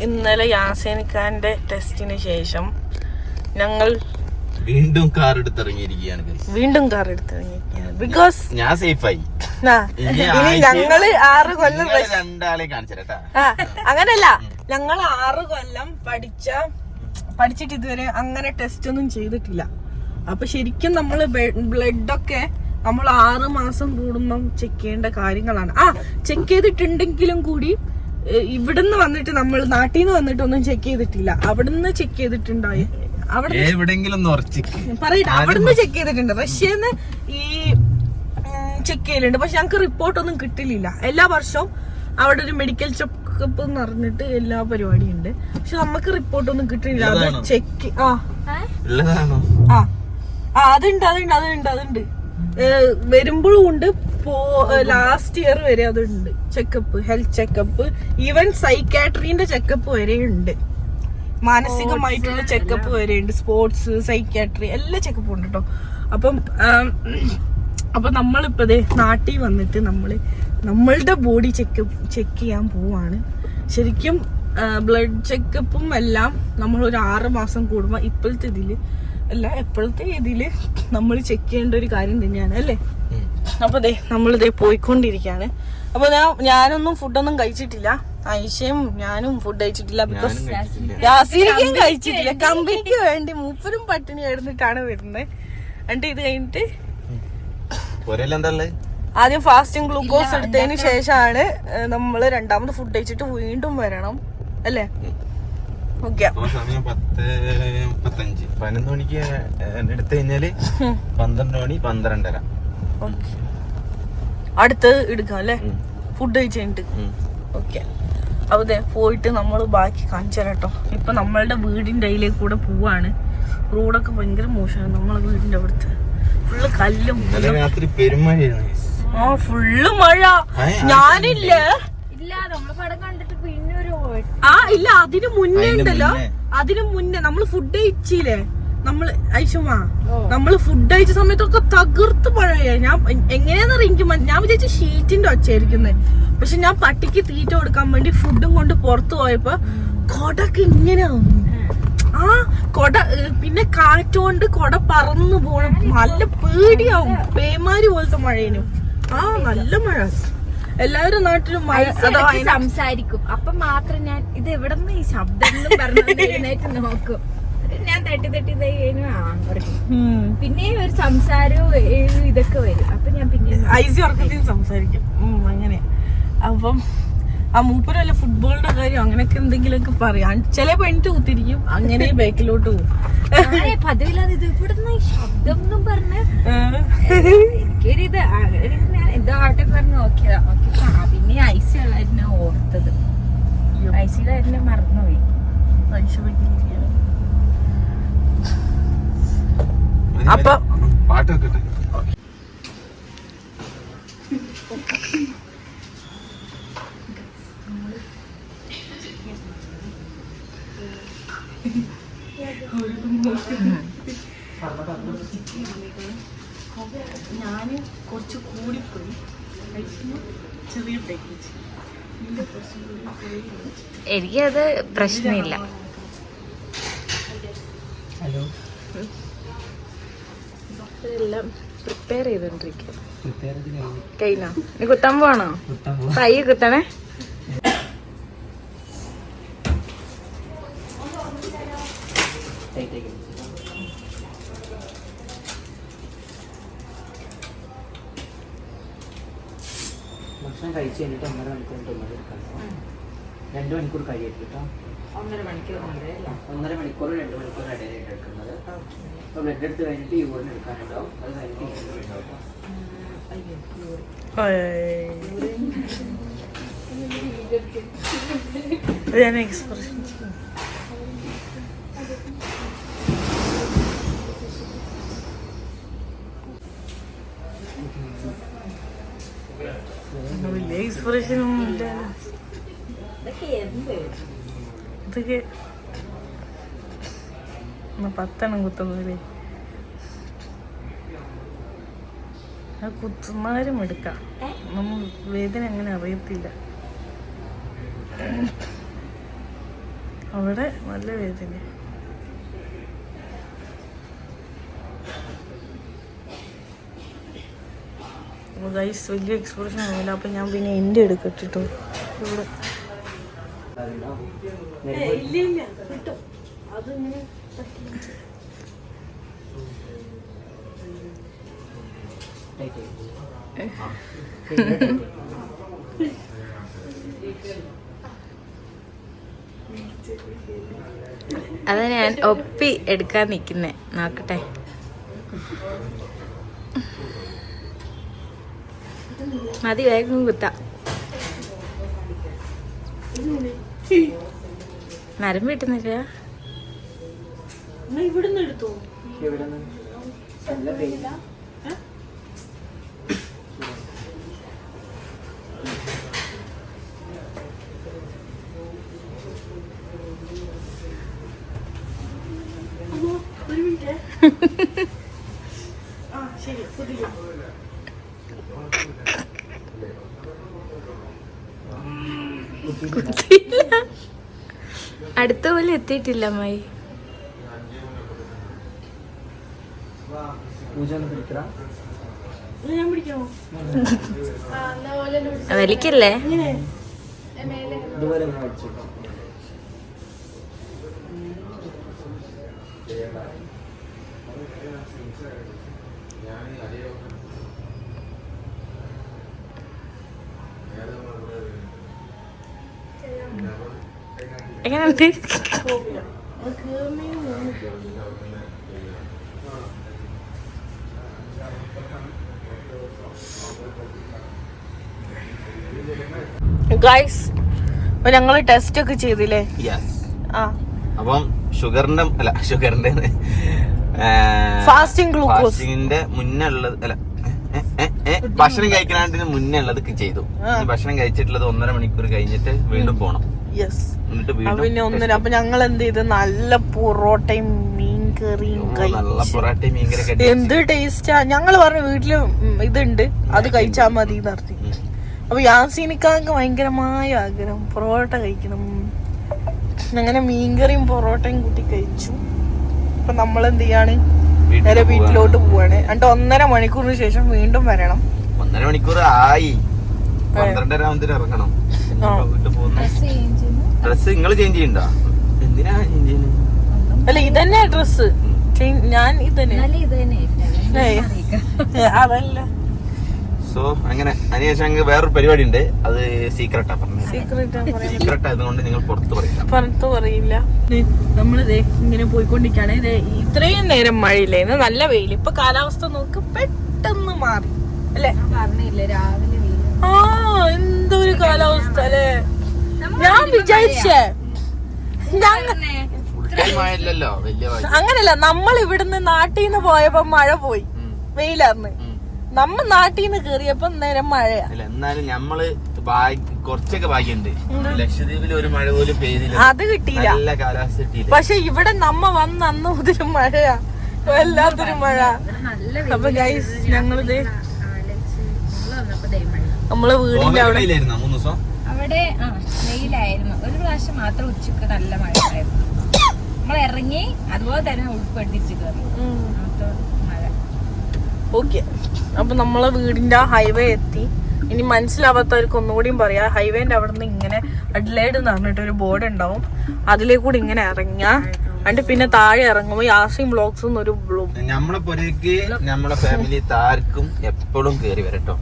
ഇന്നലെ യാസേനിക്കാന്റെ ടെസ്റ്റിന് ശേഷം ഞങ്ങൾ വീണ്ടും കാർ എടുത്തിറങ്ങിയിരിക്കുകയാണ്. ബിക്കോസ് ഞാൻ സേഫായി. ഇനി ഞങ്ങള് 6 കൊല്ലം രണ്ടാളെ കാണിച്ചേട്ടാ. അങ്ങനല്ല, ഞങ്ങൾ 6 കൊല്ലം പഠിച്ചിട്ട് ഇതുവരെ അങ്ങനെ ടെസ്റ്റ് ഒന്നും ചെയ്തിട്ടില്ല. അപ്പൊ ശരിക്കും നമ്മള് ബ്ലഡൊക്കെ നമ്മൾ 6 മാസം കൂടുമ്പം ചെക്ക് ചെയ്യേണ്ട കാര്യങ്ങളാണ്. ചെക്ക് ചെയ്തിട്ടുണ്ടെങ്കിലും കൂടി ഇവിടുന്ന് വന്നിട്ട് നമ്മൾ നാട്ടിൽ നിന്ന് വന്നിട്ടൊന്നും ചെക്ക് ചെയ്തിട്ടില്ല. അവിടുന്ന് ചെക്ക് ചെയ്തിട്ടുണ്ടായി. പറയട്ടെ, അവിടുന്ന് ചെക്ക് ചെയ്തിട്ടുണ്ട്. റഷ്യന്ന് ഈ ചെക്ക് ചെയ്യലുണ്ട്. പക്ഷെ ഞങ്ങക്ക് റിപ്പോർട്ടൊന്നും കിട്ടില്ല. എല്ലാ വർഷവും അവിടെ ഒരു മെഡിക്കൽ ചെക്കപ്പ് എന്ന് പറഞ്ഞിട്ട് എല്ലാ പരിപാടിയും ഉണ്ട്. പക്ഷെ നമുക്ക് റിപ്പോർട്ടൊന്നും കിട്ടില്ല. അത് ചെക്ക് അതുണ്ട് വരുമ്പോഴും ഉണ്ട്. ലാസ്റ്റ് ഇയർ വരെ അതുണ്ട് ചെക്കപ്പ്, ഹെൽത്ത് ചെക്കപ്പ്. ഈവൻ സൈക്കാട്രീന്റെ ചെക്കപ്പ് വരെ ഉണ്ട്. മാനസികമായിട്ടുള്ള ചെക്കപ്പ് വരെ ഉണ്ട്. സ്പോർട്സ്, സൈക്കാട്രി എല്ലാ ചെക്കപ്പും ഉണ്ട് കേട്ടോ. അപ്പൊ നമ്മളിപ്പോ നാട്ടിൽ വന്നിട്ട് നമ്മളുടെ ബോഡി ചെക്ക് ചെയ്യാൻ പോവാണ്. ശരിക്കും ബ്ലഡ് ചെക്കപ്പും എല്ലാം നമ്മൾ ഒരു 6 മാസം കൂടുമ്പോ എപ്പോഴത്തെ ഇതില് നമ്മൾ ചെക്ക് ചെയ്യേണ്ട ഒരു കാര്യം തന്നെയാണ് അല്ലേ? അപ്പൊ നമ്മളിതേ പോയിക്കൊണ്ടിരിക്കുകയാണ്. അപ്പൊ ഞാനൊന്നും ഫുഡൊന്നും കഴിച്ചിട്ടില്ല. ഐഷയും ഞാനും ഫുഡ് കഴിച്ചിട്ടില്ല. ബിക്കോസ് യാസീനിക്കും കഴിച്ചിട്ടില്ല. കമ്പനിക്ക് വേണ്ടി മൂപ്പരും പട്ടിണി കിടന്നിട്ടാണ് വരുന്നത്. എന്നിട്ട് ഇത് കഴിഞ്ഞിട്ട് ആദ്യം ഫാസ്റ്റിംഗ് ഗ്ലൂക്കോസ് എടുത്തതിന് ശേഷമാണ് നമ്മള് രണ്ടാമത് ഫുഡ് കഴിച്ചിട്ട് വീണ്ടും വരണം അല്ലേ? ഓക്കെ, സമയം 10:35. 11 മണിക്ക് എടുത്തു കഴിഞ്ഞാല് 12 മണി 12:30 അടുത്ത് എടുക്കാം അല്ലേ? ഫുഡ് കഴിച്ച് കഴിഞ്ഞിട്ട്. ഓക്കെ, അപ്പൊ പോയിട്ട് നമ്മൾ ബാക്കി കാണിച്ചു തരാം കേട്ടോ. ഇപ്പൊ നമ്മളുടെ വീടിന്റെ അതിലേക്ക് കൂടെ പോവാണ്. റോഡൊക്കെ ഭയങ്കര മോശമാണ്. നമ്മളെ വീടിന്റെ അവിടുത്തെ ഫുള്ള് കല്ലും ഫുള്ള് മഴ. ഞാനില്ല ഇല്ല, അതിന് മുന്നേ ഉണ്ടല്ലോ. അതിന് മുന്നേ നമ്മള് ഫുഡ് കഴിച്ചില്ലേ? നമ്മള് ഫുഡ് കഴിച്ച സമയത്തൊക്കെ തകർത്ത് മഴയായി. ഞാൻ എങ്ങനെയാന്നറിയ ഞാൻ വിചാരിച്ച ഷീറ്റിന്റെ ഒച്ചയായിരിക്കുന്നത്. പക്ഷെ ഞാൻ പട്ടിക്ക് തീറ്റ കൊടുക്കാൻ വേണ്ടി ഫുഡും കൊണ്ട് പുറത്തു പോയപ്പോ കൊടക്ക് ഇങ്ങനെയാവും. കൊട പിന്നെ കാറ്റുകൊണ്ട് കൊട പറന്നു പോണം. നല്ല പേടിയാവും. പേമാരി പോലത്തെ മഴേനും. നല്ല മഴ. എല്ലാവരും നാട്ടിലും മഴ സംസാരിക്കും. അപ്പൊ മാത്രം ഞാൻ ഇത് എവിടെന്ന് ഈ ശബ്ദം പറഞ്ഞിട്ട് നോക്കും. ഞാൻ തട്ടി പിന്നെ ഒരു സംസാരവും ഇതൊക്കെ വരും. അപ്പൊ ഞാൻ പിന്നെ ഐസി ഉറക്കത്തിൽ സംസാരിക്കും. അങ്ങനെ അപ്പം മൂപ്പര് വല്ല ഫുട്ബോളിന്റെ കാര്യം അങ്ങനെയൊക്കെ എന്തെങ്കിലുമൊക്കെ പറയാം. ചിലപ്പോ എനിക്ക് കുത്തിരിക്കും. അങ്ങനെ ബാക്കിലോട്ട് പോകും. പതിവില്ലാതെ ഇത് ഇവിടുന്ന് ഈ ശബ്ദം എന്നും പറഞ്ഞ് എനിക്കൊരിത് ഞാൻ ഇതാവട്ടെ പറഞ്ഞ് നോക്കിയതാ. പിന്നെ ഐസി ഉള്ളതിനെ ഓർത്തത്. ഐസിയുടെ അതിനെ മറന്നുപോയി. അപ്പൊ പാട്ടൊക്കെ ഞാന് കുറച്ച് കൂടിപ്പോയി. ചെറിയ പാക്കേജ്. എനിക്കത് പ്രശ്നമില്ല. ഹലോ, എല്ലാം പ്രിപ്പയർ ചെയ്തോണ്ടിരിക്കുക. കഴിഞ്ഞോ? ഇനി കുത്താൻ പോവാണോ? കൈ കുത്തണേ. ഭക്ഷണം കഴിച്ച് കഴിഞ്ഞിട്ട് 1.5 മണിക്കൂർ എടുക്കാം. 2 മണിക്കൂർ കഴിയായിട്ട് കേട്ടോ. 1.5 മണിക്കൂർ 2 മണിക്കൂർ ഇടയിലായിട്ട് എടുക്കുന്നത്. അപ്പോൾ ബ്ലഡ് എടുത്ത് കഴിഞ്ഞിട്ട് യൂറിൻ എടുക്കാനുണ്ടാവും. അത് കഴിഞ്ഞിട്ട് വലിയ എക്സ്പ്രഷൻ ഒന്നും ഇല്ല. ഇതൊക്കെ 10 കുത്തുന്നതില് കുത്തുന്നവരും എടുക്കാം. നമ്മൾ വേദന അങ്ങനെ അറിയത്തില്ല. അവിടെ നല്ല വേദന. ഗൈസ് വലിയ എക്സ്പ്രഷൻ ആവില്ല. അപ്പൊ ഞാൻ പിന്നെ എൻ്റെ എടുക്കട്ടോ ഇവിടെ. ഇല്ല കിട്ടും അതിങ്ങനെ അതാ ഞാൻ ഒപ്പി എടുക്കാൻ നിക്കുന്നേ. നോക്കട്ടെ. മതി, വേഗം കുത്താം. മരം വീട്ടുന്നില്ല. ഇവിടുന്ന് എടുത്തോ. ഒരു മിനിറ്റ്. ആ ശരി. അടുത്ത പോലെ എത്തിയിട്ടില്ല അമ്മായി. ഞാൻ പിടിക്കണോ? വലിക്കല്ലേ? എങ്ങനെയുണ്ട്? ഗൈസ് ഞങ്ങള് ടെസ്റ്റ് ഒക്കെ ചെയ്തില്ലേ? അപ്പം ഷുഗറിന്റെ ഫാസ്റ്റിംഗ് ഗ്ലൂക്കോസിന്റെ മുന്നേ ഉള്ളത് അല്ല ഭക്ഷണം കഴിക്കാനായിട്ട് മുന്നേ ഉള്ളത് ചെയ്തു. ഭക്ഷണം കഴിച്ചിട്ടുള്ളത് 1.5 മണിക്കൂർ കഴിഞ്ഞിട്ട് വീണ്ടും പോണം. പിന്നെ 1.5. അപ്പൊ ഞങ്ങൾ എന്ത് ചെയ്ത് നല്ല പൊറോട്ടയും മീൻകറിയും കഴിച്ചു. എന്ത് ടേസ്റ്റാ. ഞങ്ങള് പറഞ്ഞു വീട്ടില് ഇതുണ്ട് അത് കഴിച്ചാ മതി എന്ന് പറഞ്ഞു. അപ്പൊ യാസീനിക്കാക്ക് ഭയങ്കരമായ ആഗ്രഹം പൊറോട്ട കഴിക്കണം. അങ്ങനെ മീൻകറിയും പൊറോട്ടയും കൂട്ടി കഴിച്ചു. അപ്പൊ നമ്മളെന്ത് ചെയ്യാണ്, നേരെ വീട്ടിലോട്ട് പോവാണ്. എന്നിട്ട് 1.5 മണിക്കൂറിന് ശേഷം വീണ്ടും വരണം. 1.5 മണിക്കൂർ ആയി. 12:30 ആവുമ്പത്തിന് ഇറങ്ങണം. ഡ്രസ് നിങ്ങൾ ചേഞ്ച് ചെയ്യണ്ടോ? എന്തിനാ ചേഞ്ച് ചെയ്യുന്നത്? അല്ല ഇതന്നെ ഡ്രസ്. ഞാൻ ഇതന്നെ അതല്ല. സോ അങ്ങനെ അതിനുശേഷം ഞങ്ങൾക്ക് വേറൊരു പരിപാടി ഉണ്ട്. അത് സീക്രട്ടാ പറഞ്ഞത്. സീക്രട്ട് ആയതുകൊണ്ട് നിങ്ങൾ പുറത്ത് പറയില്ല. നമ്മള് ഇങ്ങനെ പോയിക്കൊണ്ടിരിക്കാണ്. ഇത്രയും നേരം മഴയില്ലായിരുന്നു, നല്ല വെയിൽ. ഇപ്പൊ കാലാവസ്ഥ നോക്ക് പെട്ടെന്ന് മാറി അല്ലേ? പറഞ്ഞില്ലേ രാവിലെ ആ എന്തൊരു കാലാവസ്ഥ അല്ലേ. ഞാൻ വിചാരിച്ചേ അങ്ങനല്ല, നമ്മൾ ഇവിടുന്ന് നാട്ടിൽ നിന്ന് പോയപ്പോ മഴ പോയി, വെയിലാർന്ന്. നമ്മ നാട്ടിൽ നിന്ന് കേറിയപ്പോ നേരം മഴയാ. എന്നാലും നമ്മള് കുറച്ചൊക്കെ ഭാഗ്യമുണ്ട്. ലക്ഷദ്വീപിൽ ഒരു മഴ പോലും പെയ്തില്ല, അത് കിട്ടിയില്ല, നല്ല കാലാവസ്ഥ കിട്ടിയില്ല. പക്ഷെ ഇവിടെ നമ്മ വന്ന് അന്ന് മുതൽ മഴയാ, വല്ലാത്തൊരു മഴ. അപ്പൊ ഗൈസ് ഞങ്ങളിത് നമ്മളെ വീടിന്റെ അവിടെ അവിടെ വെയിലായിരുന്നു. ഒരു പ്രാവശ്യം മാത്രം ഉച്ചക്ക് നല്ല മഴ ആയിരുന്നു. നമ്മൾ ഇറങ്ങി അതുപോലെ തന്നെ ഉൾപ്പെട്ടിച്ച് കയറി മഴ. ഓക്കെ, അപ്പൊ നമ്മളെ വീടിന്റെ ഹൈവേ എത്തി. ഇനി മനസ്സിലാവാത്തവർക്ക് ഒന്നുകൂടിയും പറയാ, ഹൈവേന്റെ അവിടെ നിന്ന് ഇങ്ങനെ അഡ്ലേഡ് എന്ന് പറഞ്ഞിട്ട് ഒരു ബോർഡ് ഉണ്ടാവും, അതിലേക്കൂടെ ഇങ്ങനെ ഇറങ്ങാ. എന്നിട്ട് പിന്നെ താഴെ ഇറങ്ങുമ്പോ യാസിം വ്ലോഗ്സ് എന്നൊരു നമ്മളെ പുരക്ക് നമ്മളെ ഫാമിലി താർക്കും എപ്പോഴും കേറി വരട്ടോ.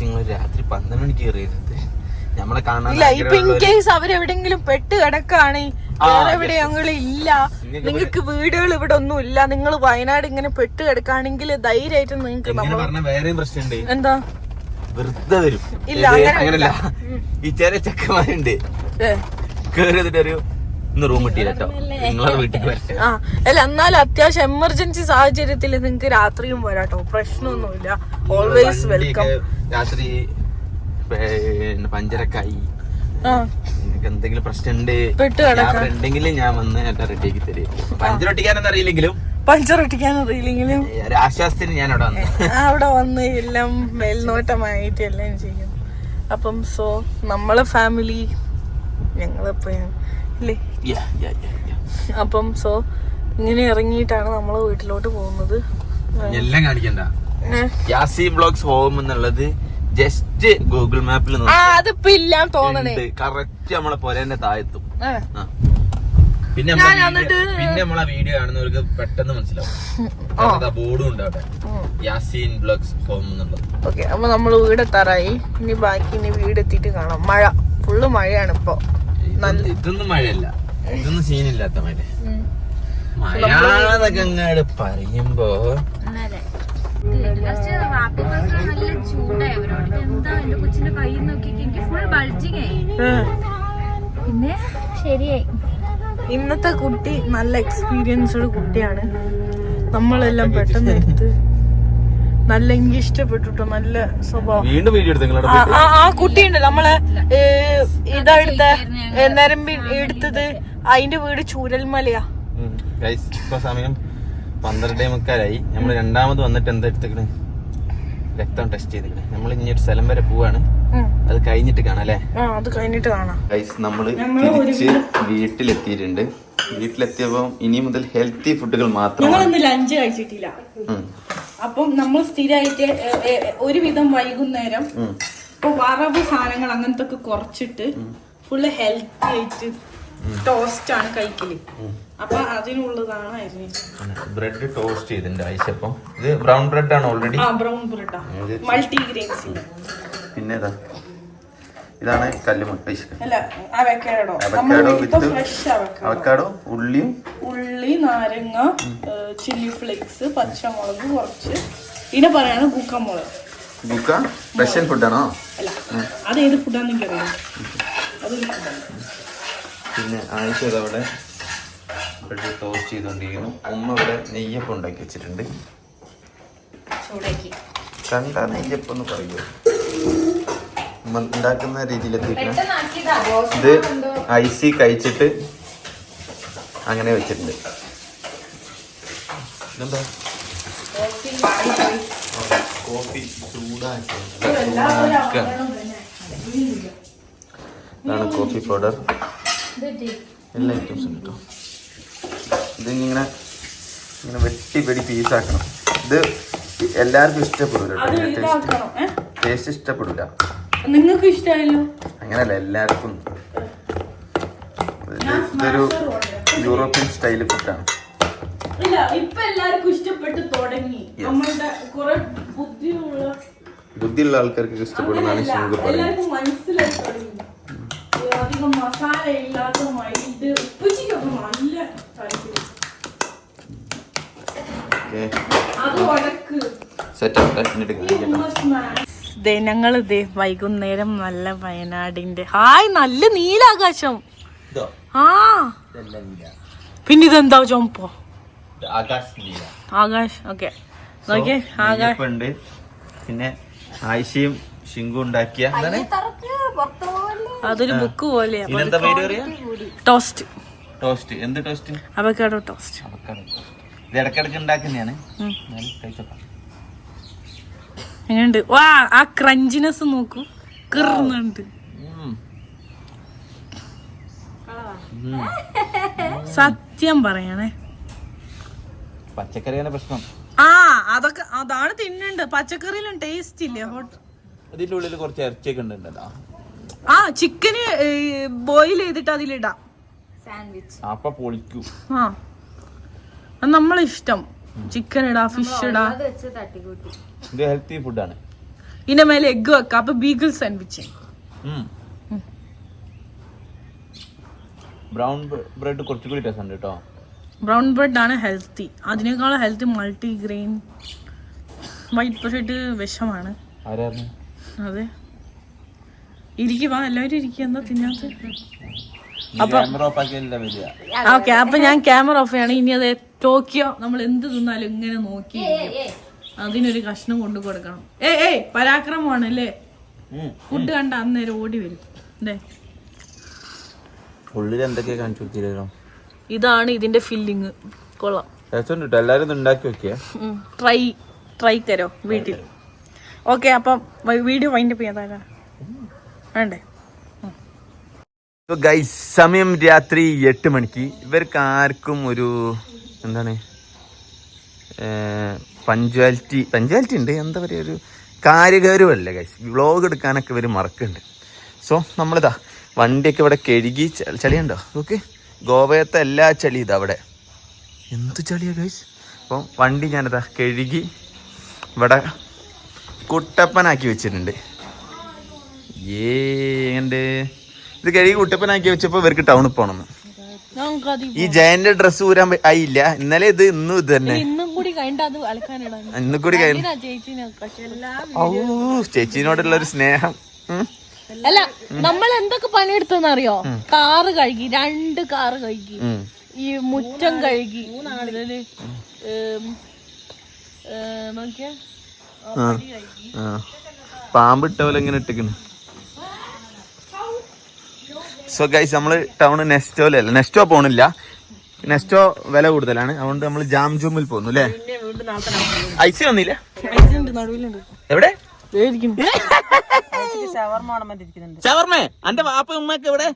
നിങ്ങൾ രാത്രി 12 മണിക്ക് കയറിയത് നമ്മളെ കാണാൻ. ഇപ്പൊ ഇൻ കേസ് അവരെവിടെങ്കിലും പെട്ട് കിടക്കാണ്, വേറെ എവിടെ ഞങ്ങളില്ല, നിങ്ങൾക്ക് വീടുകൾ ഇവിടെ ഒന്നും ഇല്ല, നിങ്ങൾ വയനാട് ഇങ്ങനെ പെട്ട് കിടക്കാണെങ്കിൽ ധൈര്യമായിട്ട് നിങ്ങൾക്ക് വേറെയും പ്രശ്നമുണ്ട്. എന്താ വെറുതെ വരും. ഇല്ല അങ്ങനല്ല, ഈ ചെറിയ ചെക്കന്മാരുണ്ട് കേറിയതിട്ടൊരു റൂം കിട്ടിയിട്ടോ, നിങ്ങളെ വീട്ടിൽ വരട്ടെ. അല്ല എന്നാലും അത്യാവശ്യം എമർജൻസി സാഹചര്യത്തിൽ നിങ്ങക്ക് രാത്രിയും വരാട്ടോ, പ്രശ്നമൊന്നുമില്ല. Always welcome. രാത്രി പഞ്ചരക്കായി എന്തെങ്കിലും പ്രശ്നമുണ്ട് ഉണ്ടെങ്കിൽ ഞാൻ വന്ന് റെഡിയാക്കി തരും. പഞ്ചർ ഒട്ടിക്കാനറിയില്ലെങ്കിലും ആശ്വാസത്തിന് ഞാൻ അവിടെ വന്ന് എല്ലാം മേൽനോട്ടമായിട്ട് എല്ലാം ചെയ്യും. അപ്പം സോ നമ്മളെ ഫാമിലി ഞങ്ങളിപ്പോ അല്ലേ? Yeah, yeah, yeah, yeah. അപ്പം സോ ഇങ്ങനെ ഇറങ്ങിയിട്ടാണ് നമ്മള് വീട്ടിലോട്ട് പോകുന്നത്. എല്ലാം കാണിക്കണ്ട. യാസി ബ്ലോഗ്സ് ഹോം എന്നുള്ളത് ജസ്റ്റ് ഗൂഗിൾ മാപ്പിൽ അതിപ്പോ ഇല്ലാന്ന് തോന്നണേ. കറക്റ്റ് നമ്മളെ പോരേന്റെ താഴെത്തും. ആ. പിന്നെ നമ്മളെ വീഡിയോ കാണുന്നവർക്ക് പെട്ടെന്ന് മനസ്സിലാവും. ബോർഡും ഉണ്ട് അവിടെ, യാസീൻ ബ്ലോഗ്സ് ഹോം എന്നുള്ളത്. ഓക്കെ, അപ്പൊ നമ്മള് വീടെത്താറായി. ഇനി ബാക്കി ഇനി വീടെത്തിയിട്ട് കാണാം. മഴ ഫുള്ള് മഴയാണ് ഇപ്പൊ. ഇതൊന്നും മഴയല്ല, ഇതൊന്നും സീനില്ലാത്ത മഴ. മഴയാണെന്നൊക്കെ അങ്ങോട്ട് പറയുമ്പോ നല്ല ചൂടായി അവരോട്. എന്താ എന്റെ കൊച്ചിന്റെ കൈ നോക്കി എനിക്ക് ഫുൾ ബൾജിങ് ആയി. പിന്നെ ശരിയായി. ഇന്നത്തെ കുട്ടി നല്ല എക്സ്പീരിയൻസ്ഡ് കുട്ടിയാണ്. നമ്മളെല്ലാം പെട്ടെന്ന് എടുത്ത് നല്ല എനിക്ക് ഇഷ്ടപ്പെട്ടുട്ടോ. നല്ല സ്വഭാവം. വീണ്ടും വീഡിയോ എടുത്തു. ആ കുട്ടിയുണ്ട് നമ്മളെ ഇതാ എടുത്ത നരമ്പി എടുത്തത്. അതിന്റെ വീട് ചൂരൽമലയാ. ഇപ്പൊ സമയം 12:45. നമ്മള് രണ്ടാമത് വന്നിട്ട് എന്താ എടുത്തേക്കണ്? രക്തം ടെസ്റ്റ് ചെയ്തിക്കണേ. നമ്മൾ ഇനി ഒരു സ്ഥലം വരെ പോവാണ്. അത് കഴിഞ്ഞിട്ട് കാണാം അല്ലേ? അത് കഴിഞ്ഞിട്ട് കാണാം. നമ്മള് തിരിച്ച് വീട്ടിലെത്തിയിട്ടുണ്ട്. വീട്ടിലെത്തിയപ്പോ ഇനി മുതൽ ഹെൽത്തി ഫുഡുകൾ മാത്രമാണ്. ലഞ്ച് കഴിച്ചിട്ടില്ല. അപ്പം നമ്മൾ സ്ഥിരമായിട്ട് ഒരുവിധം വൈകുന്നേരം ഇപ്പൊ വറവ് സാധനങ്ങൾ അങ്ങനത്തെ ഒക്കെ കുറച്ചിട്ട് ഫുള്ള് ഹെൽത്തി ആയിട്ട് ടോസ്റ്റ് ആണ് കഴിക്കല്. അപ്പൊ അതിനുള്ളതാണ് അരിഞ്ഞത്. ബ്രെഡ് ടോസ്റ്റ് ചെയ്തിട്ടുണ്ട് ഐശപ്പം. ഇത് ബ്രൗൺ ബ്രെഡ് ആണ് ഓൾറെഡി. ബ്രൗൺ ബ്രെഡാ, മൾട്ടിഗ്രെയിൻസ്. പിന്നെ ഇതാണ് കല്ലുമുട്ട. അവക്കാഡോ, ഉള്ളി, നാരങ്ങ, ചില്ലി ഫ്ലേക്സ്, പച്ചമുളക് കുറച്ച്. ഇതിനെ പറയാണ് ഗുക്കമുളക്. റഷ്യൻ ഫുഡാണോ? അല്ല, അതേത് ഫുഡാന്ന് എനിക്കറിയാം. അതൊരു പിന്നെ ആയിഷ അവിടെ ബ്രെഡ് ടോസ്റ്റ് ചെയ്തോണ്ടിരിക്കുന്നു. ഉമ്മ ഇവിടെ നെയ്യപ്പം ഉണ്ടാക്കി വെച്ചിട്ടുണ്ട്. കണ്ടാ നെയ്യപ്പം എന്ന് പറയുമോ? ഉണ്ടാക്കുന്ന രീതിയിലെത്തിക്കണം. ഇത് ഐസി കഴിച്ചിട്ട് അങ്ങനെ വെച്ചിട്ടുണ്ട്. ഇതെന്താ? കോഫി ചൂടാക്കി. ഇതാണ് കോഫി പൗഡർ. എല്ലാ ഐറ്റംസും ഉണ്ട് കേട്ടോ. ഇതിങ്ങനെ വെട്ടി പീസാക്കണം. ഇത് എല്ലാവർക്കും ഇഷ്ടപ്പെടില്ല. ടേസ്റ്റ് ഇഷ്ടപ്പെടില്ല. നിങ്ങൾക്ക് ഇഷ്ടമായല്ലോ. അങ്ങനല്ല, എല്ലാവർക്കും. ഇതൊരു യൂറോപ്യൻ സ്റ്റൈല് ഫുഡാണ്. ഇല്ല, ഇപ്പൊ എല്ലാവർക്കും ഇഷ്ടപ്പെട്ട് തുടങ്ങി. നമ്മളുടെ കുറെ ബുദ്ധിയുള്ള ആൾക്കാർക്ക് ഇഷ്ടപ്പെടുന്നതാണ് ശിങ്കു പറയുന്നത്. മനസ്സിലായി തുടങ്ങി. അധികം മസാല ഇല്ലാത്ത മൈൽഡ് ഉപ്പച്ചിക്കൊക്കെ നല്ല താല്പര്യം. ഞങ്ങൾ വൈകുന്നേരം നല്ല വയനാടിന്റെ നല്ല നീലാകാശം. പിന്നെ ഇതെന്താ ചുമപ്പോ? ആകാശ്. ഓക്കെ, ആകാശ്. പിന്നെ ആയിഷയും ഷിങ്കു ഉണ്ടാക്കിയ അതൊരു ബുക്ക് പോലെയാ. ടോസ്റ്റ്. എന്ത് ടോസ്റ്റ്? Avocado toast. ഇത് ഇടക്കിടക്ക് ഉണ്ടാക്കുന്നതാണ്. എങ്ങനെയുണ്ട്? വാ, ആ ക്രഞ്ചിനെസ് നോക്കൂ. കിറുന്നുണ്ട്. സത്യം പറയണേ, പച്ചക്കറിയാണ് പ്രശ്നം. അതൊക്കെ അതാണ് തിന്നുണ്ട്. പച്ചക്കറിയിലും ടേസ്റ്റ് ഇല്ലേ? ഇതിന്റെ ഉള്ളിൽ കുറച്ച് ഇറച്ചിയൊക്കെ ഉണ്ടല്ലോ. ചിക്കന് ബോയിൽ ചെയ്തിട്ട് അതിലിടാം. അപ്പൊ പൊളിക്കൂ. നമ്മളെ ഇഷ്ടം. ചിക്കൻ ഇടാ, ഫിഷ് ഇടാ. ഇത് ഹെൽത്തി ഫുഡാണ്. ഇതിന്റെ മേലെ എഗ് വെക്കാം. അപ്പൊ ബീഗിൾ സാൻഡ്വിച്ച്. ബ്രൗൺ ബ്രെഡ് കുറച്ചുകൂടി രസം ഉണ്ട് കേട്ടോ. ബ്രൗൺ ബ്രെഡ് ആണ് ഹെൽത്തി. അതിനേക്കാളും ഹെൽത്തി മൾട്ടിഗ്രെയിൻ. വൈറ്റ് ബ്രെഡ് വിഷമാണ്. അതെ, ഇരിക്കുവാ, എല്ലാവരും ഇരിക്കുക. എന്താ തിന്നാത്ത? ഓക്കെ, അപ്പൊ ഞാൻ ക്യാമറ ഓഫ് ചെയ്യാണ്. ഇനി അത് ടോക്കിയോ നമ്മൾ എന്ത് തിന്നാലും ഇങ്ങനെ നോക്കി അതിനൊരു കഷ്ണം കൊണ്ടു കൊടുക്കണം. പരാക്രമമാണ് അല്ലേ? ഫുഡ് കണ്ട അന്നേരം ഓടി വരും. ഇതാണ് ഇതിന്റെ ഫില്ലിങ്. കൊള്ളാം, എല്ലാരും ഉണ്ടാക്കി നോക്കിയാ. ട്രൈ തരോ വീട്ടിൽ. ഓക്കെ, അപ്പം വീഡിയോ വൈൻഡപ്പ് ചെയ്യാൻ വേണ്ടേ? ഗൈസ് സമയം രാത്രി 8 മണിക്ക്. ഇവർക്ക് ആർക്കും ഒരു എന്താണ് പഞ്ച്വാലിറ്റി ഉണ്ട്, എന്താ പറയുക, ഒരു കാര്യഗൗരവമല്ല ഗൈസ്. വ്ളോഗ് എടുക്കാനൊക്കെ ഇവർ മറക്കുന്നുണ്ട്. സോ നമ്മളിതാ വണ്ടിയൊക്കെ ഇവിടെ കഴുകി, ചളിയുണ്ടോ ഓക്കെ, ഗോവയത്തെ എല്ലാ ചളി ഇതാ അവിടെ, എന്ത് ചളിയാ ഗൈസ്. അപ്പം വണ്ടി ഞാനിതാ കഴുകി ഇവിടെ കുട്ടപ്പനാക്കി വെച്ചിട്ടുണ്ട്. ഏണ്ട് ഇത് കഴുകി കുട്ടപ്പനാക്കി വെച്ചപ്പോൾ ഇവർക്ക് ടൗണിൽ പോകണം. ഈ ജയന്റെ ഡ്രസ്സ് ഊരാൻ ആയില്ല ഇന്നലെ, ഇന്നും ഇത് തന്നെ. ഇന്നും കൂടി ചേച്ചിനോടുള്ള ഒരു സ്നേഹം. അല്ല നമ്മൾ എന്തൊക്കെ പണിയെടുത്തെന്നറിയോ? കാറ് കഴുകി, 2 കാറ് കഴുകി, ഈ മുറ്റം കഴുകി, നോക്കിയ പാമ്പിട്ട പോലെ ഇങ്ങനെ ഇട്ടിക്കണ്. സോ ഗൈസ് നമ്മള് ടൗണ് നെസ്റ്റോ പോണില്ല, നെസ്റ്റോ വില കൂടുതലാണ്, അതുകൊണ്ട് നമ്മൾ ജാം ജൂമിൽ പോന്നു അല്ലേ. ഐസി വന്നില്ല, എവിടെ ഷവർമേ എന്റെ വാപ്പ ഉമ്മക്ക് എവിടെ?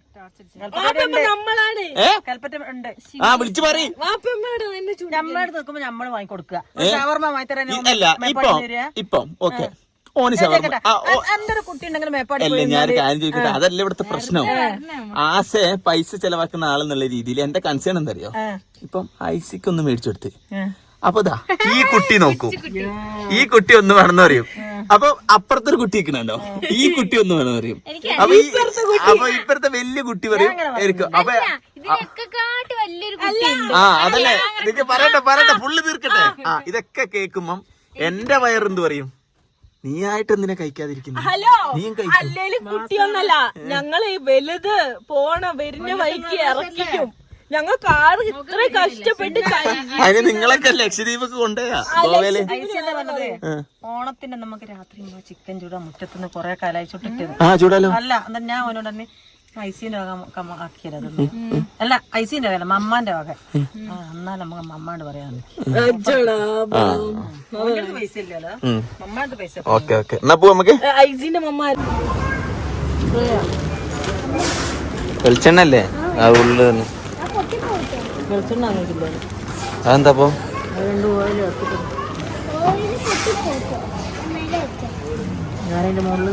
ആ വിളിച്ചു പറയും. ഇപ്പം ഓക്കെ ഓന് ഷവർമ. അല്ല ഞാൻ കാര്യം ചോദിക്കട്ടെ, അതല്ല ഇവിടുത്തെ പ്രശ്നം. ആശെ പൈസ ചെലവാക്കുന്ന ആളെന്നുള്ള രീതിയിൽ എന്റെ കൺസേൺ എന്തറിയോ, ഇപ്പം ഐസിക്ക് ഒന്ന് മേടിച്ചു കൊടുത്ത്, അപ്പൊ ഇതാ ഈ കുട്ടി നോക്കൂ, ഈ കുട്ടി ഒന്ന് വേണമെന്ന് പറയും, അപ്പൊ അപ്പുറത്തൊരു കുട്ടി നിൽക്കണോ, ഈ കുട്ടി ഒന്ന് വേണമെന്ന് പറയും, അപ്പൊ ഇപ്പുറത്തെ വലിയ കുട്ടി പറയും ആയിരിക്കും. അപ്പൊ അതല്ലേ നിനക്ക് പറയട്ടെ ഫുള്ള് തീർക്കട്ടെ. ഇതൊക്കെ കേൾക്കുമ്പം എന്റെ വയറെന്ത് പറയും, നീ ആയിട്ട് എന്തിനാ കഴിക്കാതിരിക്കുന്നു? നീയും അല്ലേലും കുട്ടിയൊന്നല്ല, ഞങ്ങള് വലുത് വരുന്ന വഴിക്ക് ഇറക്കിക്കും. ഞങ്ങൾ കാറ് ഇത്ര കഷ്ടപ്പെട്ട് അതിന് നിങ്ങളൊക്കെ ലക്ഷദ്വീപൊക്കെ കൊണ്ടുപോയാ ഗോവയില്. ഓണത്തിന് നമുക്ക് രാത്രി ചിക്കൻ ചൂടാ, മുറ്റത്തുനിന്ന് കൊറേ കാലായി ചുട്ടിട്ട്. ചൂടാലോ. അല്ല എന്താ ഞാൻ അവനോട് തന്നെ ഐസിന്റെ വക ആക്കിയത്, അല്ല ഐസിന്റെ വക മമ്മാന്റെ വക. എന്നാ നമുക്ക് മമ്മാണ്ട് പറയാന്ന്, പൈസ ഇല്ലല്ലോ, മമ്മാന്റെ പൈസ. ഓക്കെ ഓക്കെ എന്നാ പോ നമുക്ക്. ഐസിന്റെ മമ്മ വെളിച്ചെണ്ണല്ലേ ആ ഉള്ളു തന്നെ. അതെന്താ അപ്പൊ ഞാനതിന്റെ മുകളിൽ